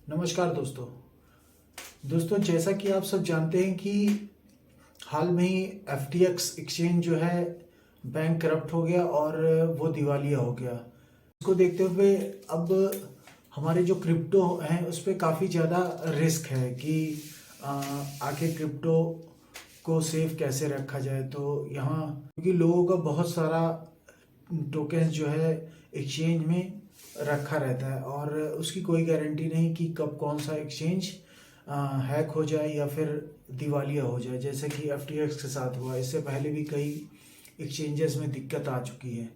नमस्कार दोस्तों जैसा कि आप सब जानते हैं कि हाल में ही FTX एक्सचेंज जो है बैंक करप्ट हो गया और वो दिवालिया हो गया। इसको देखते हुए अब हमारे जो क्रिप्टो हैं उस पर काफ़ी ज़्यादा रिस्क है कि आखिर क्रिप्टो को सेफ कैसे रखा जाए। तो यहाँ क्योंकि लोगों का बहुत सारा टोकन्स जो है एक्सचेंज में रखा रहता है और उसकी कोई गारंटी नहीं कि कब कौन सा एक्सचेंज हैक हो जाए या फिर दिवालिया हो जाए, जैसे कि FTX के साथ हुआ। इससे पहले भी कई एक्सचेंजेस में दिक्कत आ चुकी है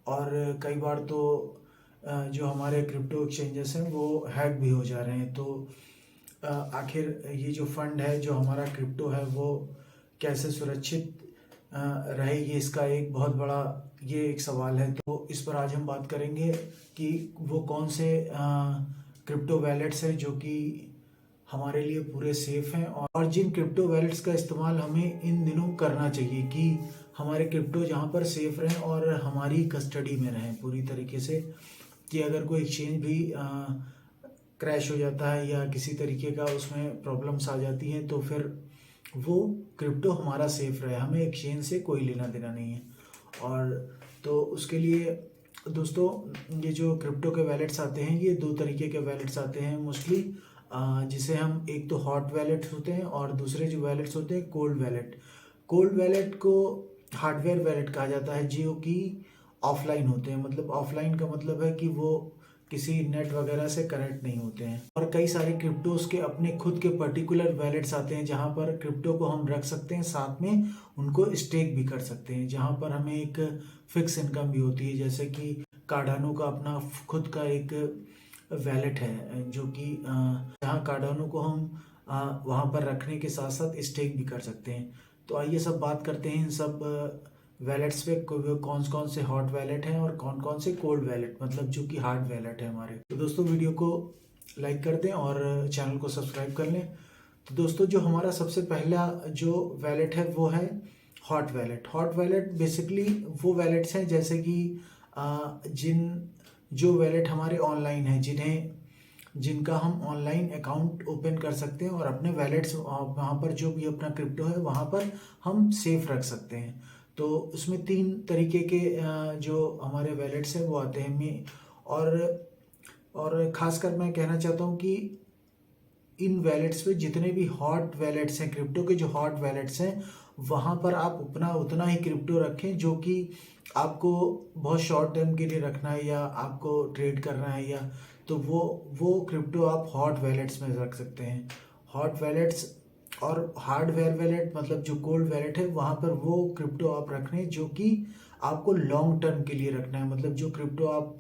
और कई बार तो जो हमारे क्रिप्टो एक्सचेंजेस हैं वो हैक भी हो जा रहे हैं। तो आखिर ये जो फंड है, जो हमारा क्रिप्टो है, वो कैसे सुरक्षित रहेगी, इसका एक बहुत बड़ा ये एक सवाल है। तो इस पर आज हम बात करेंगे कि वो कौन से क्रिप्टो वैलेट्स हैं जो कि हमारे लिए पूरे सेफ हैं और जिन क्रिप्टो वैलेट्स का इस्तेमाल हमें इन दिनों करना चाहिए कि हमारे क्रिप्टो जहाँ पर सेफ रहें और हमारी कस्टडी में रहें पूरी तरीके से, कि अगर कोई एक्सचेंज भी क्रैश हो जाता है या किसी तरीके का उसमें प्रॉब्लम्स आ जाती हैं तो फिर वो क्रिप्टो हमारा सेफ रहे, हमें एक्सचेंज से कोई लेना देना नहीं है। और तो उसके लिए दोस्तों ये जो क्रिप्टो के वैलेट्स आते हैं, ये दो तरीके के वैलेट्स आते हैं मोस्टली, जिसे हम एक तो हॉट वैलेट्स होते हैं और दूसरे जो वैलेट्स होते हैं कोल्ड वैलेट। कोल्ड वैलेट को हार्डवेयर वैलेट कहा जाता है जो कि ऑफलाइन होते हैं। मतलब ऑफलाइन का मतलब है कि वो किसी नेट वगैरह से कनेक्ट नहीं होते हैं। और कई सारे क्रिप्टोज के अपने खुद के पर्टिकुलर वैलेट्स आते हैं जहां पर क्रिप्टो को हम रख सकते हैं, साथ में उनको स्टेक भी कर सकते हैं, जहां पर हमें एक फिक्स इनकम भी होती है। जैसे कि कार्डानो का अपना खुद का एक वैलेट है जो कि जहाँ कार्डानो को हम वहाँ पर रखने के साथ साथ स्टेक भी कर सकते हैं। तो आइए सब बात करते हैं इन सब वैलेट्स पे, कौन कौन से हॉट वैलेट हैं और कौन कौन से कोल्ड वैलेट, मतलब जो कि हार्ड वैलेट है हमारे। तो दोस्तों वीडियो को लाइक कर दें और चैनल को सब्सक्राइब कर लें। तो दोस्तों जो हमारा सबसे पहला जो वैलेट है वो है hot wallet. Hot wallet basically वो वैलेट्स हैं जैसे कि जो वैलेट हमारे ऑनलाइन हैं, जिनका हम ऑनलाइन अकाउंट ओपन कर सकते हैं और अपने वैलेट्स वहाँ पर जो भी अपना क्रिप्टो है वहाँ पर हम सेफ रख सकते हैं। तो उसमें 3 तरीके के जो हमारे वैलेट्स हैं वो आते हैं में और ख़ासकर मैं कहना चाहता हूँ कि इन वैलेट्स पे जितने भी हॉट वैलेट्स हैं, क्रिप्टो के जो हॉट वैलेट्स हैं, वहाँ पर आप अपना उतना ही क्रिप्टो रखें जो कि आपको बहुत शॉर्ट टर्म के लिए रखना है या आपको ट्रेड करना है, या तो वो क्रिप्टो आप हॉट वैलेट्स में रख सकते हैं। हॉट वैलेट्स और हार्डवेयर वैलेट मतलब जो कोल्ड वैलेट है, वहाँ पर वो क्रिप्टो आप रख रहे हैं जो कि आपको लॉन्ग टर्म के लिए रखना है। मतलब जो क्रिप्टो आप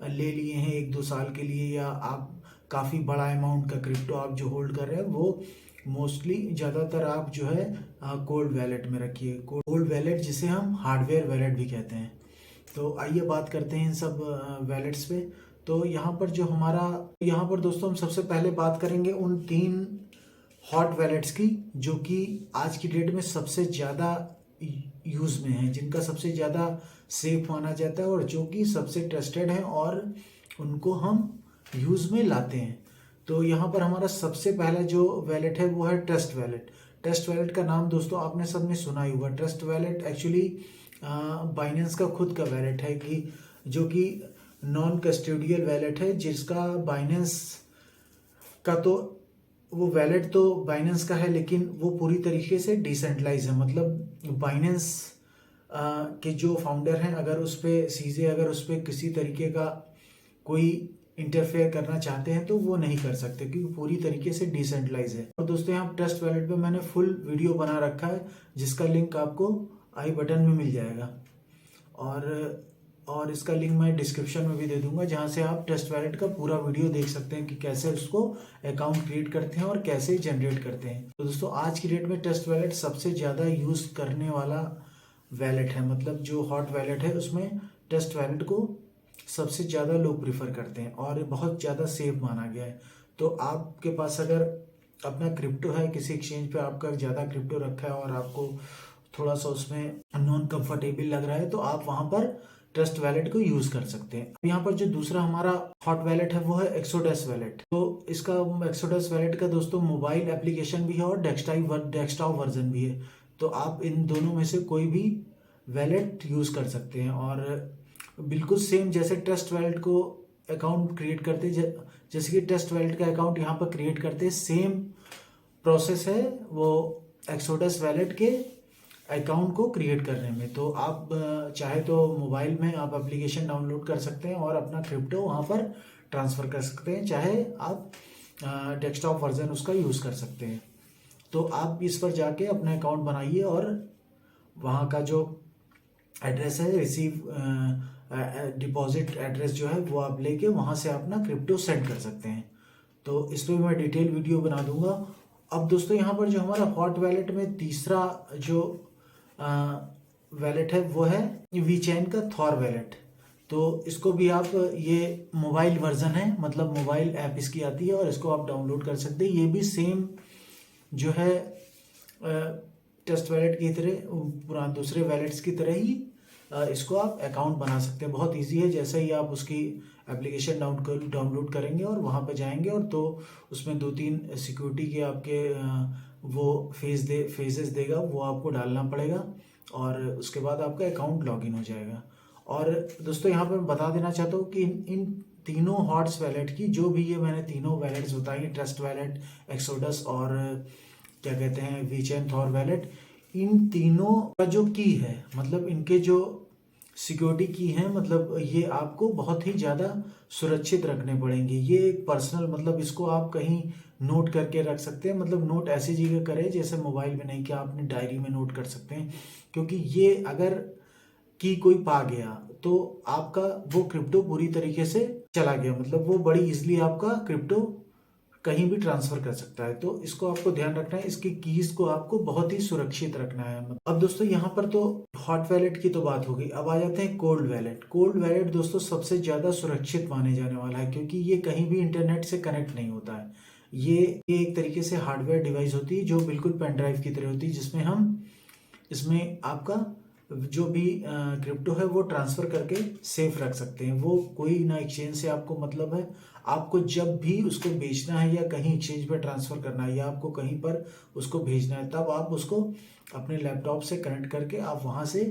ले लिए हैं 1-2 साल के लिए, या आप काफ़ी बड़ा अमाउंट का क्रिप्टो आप जो होल्ड कर रहे हैं, वो मोस्टली ज़्यादातर आप जो है कोल्ड वैलेट में रखिए। कोल्ड वैलेट जिसे हम हार्डवेयर वैलेट भी कहते हैं। तो आइए बात करते हैं इन सब वैलेट्स पे। तो यहाँ पर दोस्तों हम सबसे पहले बात करेंगे उन 3 हॉट वैलेट्स की जो कि आज की डेट में सबसे ज़्यादा यूज़ में हैं, जिनका सबसे ज़्यादा सेफ माना जाता है और जो कि सबसे ट्रस्टेड है और उनको हम यूज़ में लाते हैं। तो यहाँ पर हमारा सबसे पहला जो वैलेट है वो है ट्रस्ट वैलेट। ट्रस्ट वैलेट का नाम दोस्तों आपने सब ने सुना ही होगा। ट्रस्ट वैलेट एक्चुअली बाइनेंस का खुद का वैलेट है कि जो कि नॉन कस्टोडियल वैलेट है, जिसका बाइनेंस का तो वो वैलेट तो बाइनेंस का है लेकिन वो पूरी तरीके से डिसेंट्रलाइज है। मतलब बाइनेंस के जो फाउंडर हैं अगर उस पर किसी तरीके का कोई इंटरफेयर करना चाहते हैं तो वो नहीं कर सकते क्योंकि पूरी तरीके से डिसेंट्रलाइज है। और दोस्तों यहाँ ट्रस्ट वैलेट पे मैंने फुल वीडियो बना रखा है जिसका लिंक आपको आई बटन में मिल जाएगा और इसका लिंक मैं डिस्क्रिप्शन में भी दे दूंगा, जहाँ से आप ट्रस्ट वैलेट का पूरा वीडियो देख सकते हैं कि कैसे उसको अकाउंट क्रिएट करते हैं और कैसे जनरेट करते हैं। तो दोस्तों आज की डेट में ट्रस्ट वैलेट सबसे ज़्यादा यूज़ करने वाला वैलेट है। मतलब जो हॉट वैलेट है उसमें ट्रस्ट वैलेट को सबसे ज़्यादा लोग प्रीफर करते हैं और बहुत ज़्यादा सेफ माना गया है। तो आपके पास अगर अपना क्रिप्टो है, किसी एक्सचेंज पे आपका ज़्यादा क्रिप्टो रखा है और आपको थोड़ा सा उसमें नॉन कंफर्टेबल लग रहा है, तो आप वहाँ पर ट्रस्ट वैलेट को यूज कर सकते हैं। यहाँ पर जो दूसरा हमारा हॉट वैलेट है वो है एक्सोडेस वैलेट। तो इसका एक्सोडेस वैलेट का दोस्तों मोबाइल एप्लीकेशन भी है और डेस्कटॉप वर्जन भी है। तो आप इन दोनों में से कोई भी वैलेट यूज कर सकते हैं और बिल्कुल सेम जैसे ट्रस्ट वैलेट को अकाउंट क्रिएट करते जैसे कि ट्रस्ट वैलेट का अकाउंट यहाँ पर क्रिएट करते सेम प्रोसेस है वो एक्सोडस वैलेट के अकाउंट को क्रिएट करने में। तो आप चाहे तो मोबाइल में आप एप्लीकेशन डाउनलोड कर सकते हैं और अपना क्रिप्टो वहाँ पर ट्रांसफ़र कर सकते हैं, चाहे आप डेस्कटॉप वर्जन उसका यूज़ कर सकते हैं। तो आप इस पर जाके अपना अकाउंट बनाइए और वहाँ का जो एड्रेस है रिसीव डिपॉजिट एड्रेस जो है वो आप लेके वहाँ से अपना क्रिप्टो सेंड कर सकते हैं। तो इस पर मैं डिटेल वीडियो बना दूंगा। अब दोस्तों यहाँ पर जो हमारा हॉट वैलेट में तीसरा जो वैलेट है वो है वीचैन का थॉर वैलेट। तो इसको भी आप, ये मोबाइल वर्जन है, मतलब मोबाइल ऐप इसकी आती है और इसको आप डाउनलोड कर सकते हैं। ये भी सेम जो है टेस्ट वैलेट की तरह पुराने दूसरे वैलेट्स की तरह ही इसको आप अकाउंट बना सकते हैं। बहुत इजी है, जैसे ही आप उसकी एप्लीकेशन डाउनलोड करेंगे और वहाँ पे जाएंगे और तो उसमें 2-3 सिक्योरिटी के आपके वो फेजेस देगा, वो आपको डालना पड़ेगा और उसके बाद आपका अकाउंट लॉगिन हो जाएगा। और दोस्तों यहाँ पे मैं बता देना चाहता हूँ कि इन तीनों हॉट्स वैलेट की जो भी ये मैंने तीनों वैलेट्स बताई, ट्रस्ट वैलेट, एक्सोडस और क्या कहते हैं वीचैन थॉर वैलेट, इन तीनों का जो की है, मतलब इनके जो सिक्योरिटी की है, मतलब ये आपको बहुत ही ज़्यादा सुरक्षित रखने पड़ेंगे। ये एक पर्सनल, मतलब इसको आप कहीं नोट करके रख सकते हैं, मतलब नोट ऐसी जगह करें जैसे मोबाइल में नहीं कि आप अपनी डायरी में नोट कर सकते हैं, क्योंकि ये अगर की कोई पा गया तो आपका वो क्रिप्टो पूरी तरीके से चला गया, मतलब वो बड़ी इजीली आपका क्रिप्टो कहीं भी ट्रांसफर कर सकता है। तो इसको आपको ध्यान रखना है, इसकी कीज को आपको बहुत ही सुरक्षित रखना है। अब दोस्तों यहाँ पर तो हॉट वैलेट की तो बात हो गई, अब आ जाते हैं कोल्ड वैलेट। कोल्ड वैलेट दोस्तों सबसे ज्यादा सुरक्षित माने जाने वाला है, क्योंकि ये कहीं भी इंटरनेट से कनेक्ट नहीं होता है। ये एक तरीके से हार्डवेयर डिवाइस होती है जो बिल्कुल पेन ड्राइव की तरह होती है, जिसमें हम इसमें आपका जो भी क्रिप्टो है वो ट्रांसफर करके सेफ रख सकते हैं। वो कोई ना एक्सचेंज से आपको मतलब है, आपको जब भी उसको बेचना है या कहीं एक्सचेंज पे ट्रांसफर करना है या आपको कहीं पर उसको भेजना है, तब आप उसको अपने लैपटॉप से कनेक्ट करके आप वहाँ से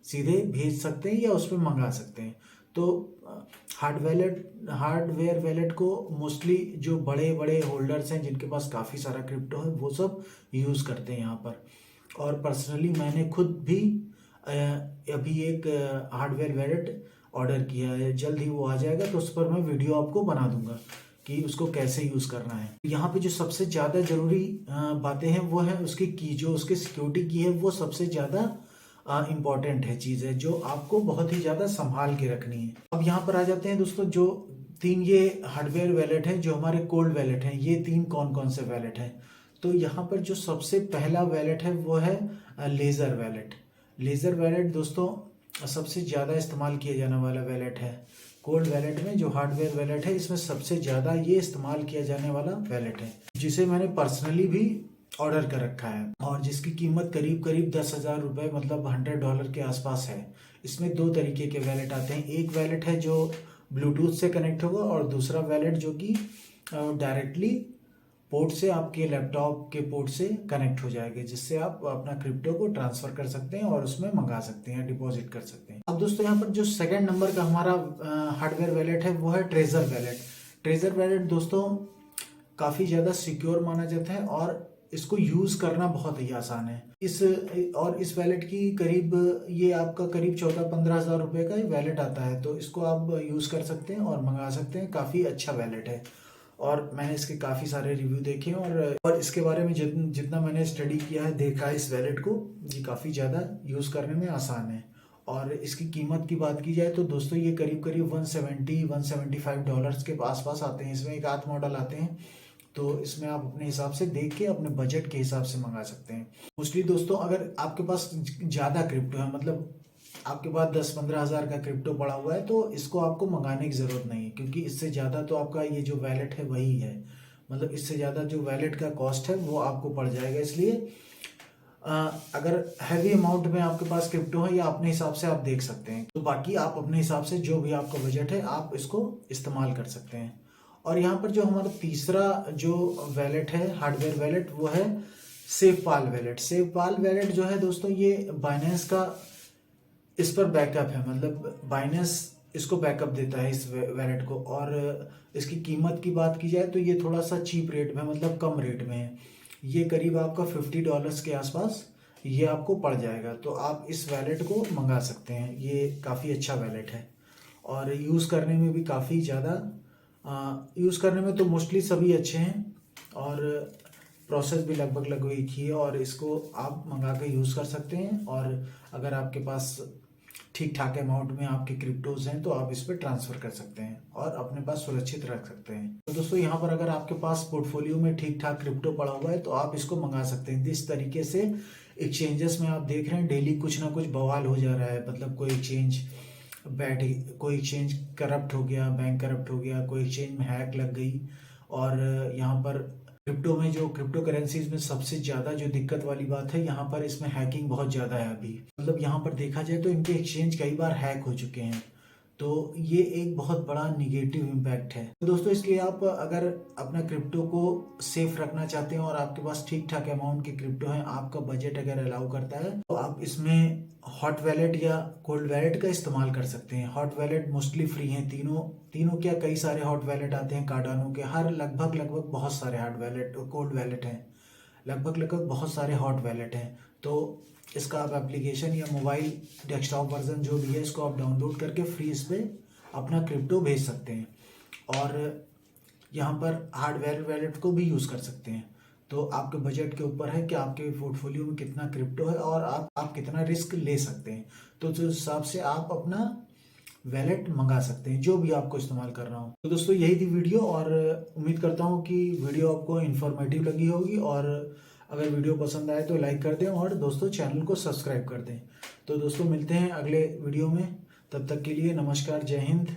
सीधे भेज सकते हैं या उस पर मंगा सकते हैं। तो हार्डवेयर वैलेट को मोस्टली जो बड़े बड़े होल्डर्स हैं जिनके पास काफ़ी सारा क्रिप्टो है वो सब यूज़ करते हैं यहाँ पर। और पर्सनली मैंने खुद भी अभी एक हार्डवेयर वैलेट ऑर्डर किया है, जल्द ही वो आ जाएगा, तो उस पर मैं वीडियो आपको बना दूंगा कि उसको कैसे यूज़ करना है। यहाँ पे जो सबसे ज़्यादा ज़रूरी बातें हैं वो है उसकी की, जो उसकी सिक्योरिटी की है वो सबसे ज़्यादा इम्पॉर्टेंट है, चीज़ है जो आपको बहुत ही ज़्यादा संभाल के रखनी है। अब यहाँ पर आ जाते हैं दोस्तों, जो तीन ये हार्डवेयर वैलेट हैं जो हमारे कोल्ड वैलेट हैं, ये तीन कौन कौन से वैलेट हैं। तो यहाँ पर जो सबसे पहला वैलेट है वो है लेज़र वैलेट। लेज़र वैलेट दोस्तों सबसे ज़्यादा इस्तेमाल किया जाने वाला वैलेट है कोल्ड वैलेट में। जो हार्डवेयर वैलेट है इसमें सबसे ज़्यादा ये इस्तेमाल किया जाने वाला वैलेट है, जिसे मैंने पर्सनली भी ऑर्डर कर रखा है और जिसकी कीमत करीब करीब 10,000 रुपये, मतलब $100 के आसपास है। इसमें दो तरीके के वैलेट आते हैं, एक वैलेट है जो ब्लूटूथ से कनेक्ट होगा और दूसरा वैलेट जो कि डायरेक्टली पोर्ट से, आपके लैपटॉप के पोर्ट से कनेक्ट हो जाएगा, जिससे आप अपना क्रिप्टो को ट्रांसफर कर सकते हैं और उसमें मंगा सकते हैं, डिपॉजिट कर सकते हैं। अब दोस्तों यहाँ पर जो सेकंड नंबर का हमारा हार्डवेयर वैलेट है वो है ट्रेजर वैलेट। ट्रेजर वैलेट दोस्तों काफ़ी ज़्यादा सिक्योर माना जाता है और इसको यूज़ करना बहुत ही आसान है। इस वैलेट की करीब, ये आपका करीब 14-15 हज़ार रुपये का वैलेट आता है, तो इसको आप यूज़ कर सकते हैं और मंगा सकते हैं। काफ़ी अच्छा वैलेट है और मैंने इसके काफ़ी सारे रिव्यू देखे हैं और इसके बारे में जितना मैंने स्टडी किया है, देखा है इस वैलेट को, ये काफ़ी ज़्यादा यूज़ करने में आसान है। और इसकी कीमत की बात की जाए तो दोस्तों ये करीब करीब $175 के आसपास आते हैं। इसमें एक आध मॉडल आते हैं, तो इसमें आप अपने हिसाब से देख के अपने बजट के हिसाब से मंगा सकते हैं। मोस्टली दोस्तों अगर आपके पास ज़्यादा क्रिप्टो है, मतलब आपके पास 10-15 हज़ार का क्रिप्टो पड़ा हुआ है, तो इसको आपको मंगाने की ज़रूरत नहीं है, क्योंकि इससे ज़्यादा तो आपका ये जो वैलेट है वही है, मतलब इससे ज़्यादा जो वैलेट का कॉस्ट है वो आपको पड़ जाएगा। इसलिए अगर हैवी अमाउंट में आपके पास क्रिप्टो है या अपने हिसाब से आप देख सकते हैं। तो बाकी आप अपने हिसाब से जो भी आपका बजट है आप इसको इस्तेमाल कर सकते हैं। और यहाँ पर जो हमारा तीसरा जो वैलेट है, हार्डवेयर वैलेट, वो है सेफपाल वैलेट। सेफपाल वैलेट जो है दोस्तों, ये बाइनेंस का इस पर बैकअप है, मतलब बाइनेंस इसको बैकअप देता है इस वैलेट को। और इसकी कीमत की बात की जाए तो ये थोड़ा सा चीप रेट में, मतलब कम रेट में है। ये करीब आपका $50 के आसपास ये आपको पड़ जाएगा। तो आप इस वैलेट को मंगा सकते हैं, ये काफ़ी अच्छा वैलेट है और यूज़ करने में भी काफ़ी ज़्यादा, यूज़ करने में तो मोस्टली सभी अच्छे हैं और प्रोसेस भी लगभग एक ही है। और इसको आप मंगा के यूज़ कर सकते हैं। और अगर आपके पास ठीक ठाक अमाउंट में आपके क्रिप्टोज हैं तो आप इस पर ट्रांसफ़र कर सकते हैं और अपने पास सुरक्षित रख सकते हैं। तो दोस्तों, यहाँ पर अगर आपके पास पोर्टफोलियो में ठीक ठाक क्रिप्टो पड़ा हुआ है तो आप इसको मंगा सकते हैं। जिस तरीके से एक्सचेंजेस में आप देख रहे हैं डेली कुछ ना कुछ बवाल हो जा रहा है, मतलब कोई एक्सचेंज कोई एक्सचेंज करप्ट हो गया, बैंक करप्ट हो गया, कोई एक्सचेंज में हैक लग गई। और यहाँ पर क्रिप्टो में, जो क्रिप्टो करेंसीज में सबसे ज़्यादा जो दिक्कत वाली बात है, यहाँ पर इसमें हैकिंग बहुत ज़्यादा है अभी। मतलब यहाँ पर देखा जाए तो इनके एक्सचेंज कई बार हैक हो चुके हैं। तो ये एक बहुत बड़ा निगेटिव इम्पैक्ट है। तो दोस्तों, इसलिए आप अगर अपना क्रिप्टो को सेफ रखना चाहते हैं और आपके पास ठीक ठाक अमाउंट के क्रिप्टो हैं, आपका बजट अगर अलाउ करता है, तो आप इसमें हॉट वैलेट या कोल्ड वैलेट का इस्तेमाल कर सकते हैं। हॉट वैलेट मोस्टली फ्री हैं, तीनों क्या, कई सारे हॉट वैलेट आते हैं कार्डानो के, हर लगभग बहुत सारे हॉट वैलेट और कोल्ड वैलेट हैं, लगभग बहुत सारे हॉट वैलेट हैं। तो इसका आप एप्लीकेशन या मोबाइल डेस्कटॉप वर्जन जो भी है, इसको आप डाउनलोड करके फ्री इस पर अपना क्रिप्टो भेज सकते हैं। और यहाँ पर हार्डवेयर वैलेट को भी यूज़ कर सकते हैं। तो आपके बजट के ऊपर है कि आपके पोर्टफोलियो में कितना क्रिप्टो है और आप कितना रिस्क ले सकते हैं। तो उस हिसाब से आप अपना वैलेट मंगा सकते हैं, जो भी आपको इस्तेमाल करना हो। तो दोस्तों, यही थी वीडियो और उम्मीद करता हूँ कि वीडियो आपको इन्फॉर्मेटिव लगी होगी। और अगर वीडियो पसंद आए तो लाइक कर दें और दोस्तों चैनल को सब्सक्राइब कर दें। तो दोस्तों, मिलते हैं अगले वीडियो में, तब तक के लिए नमस्कार, जय हिंद।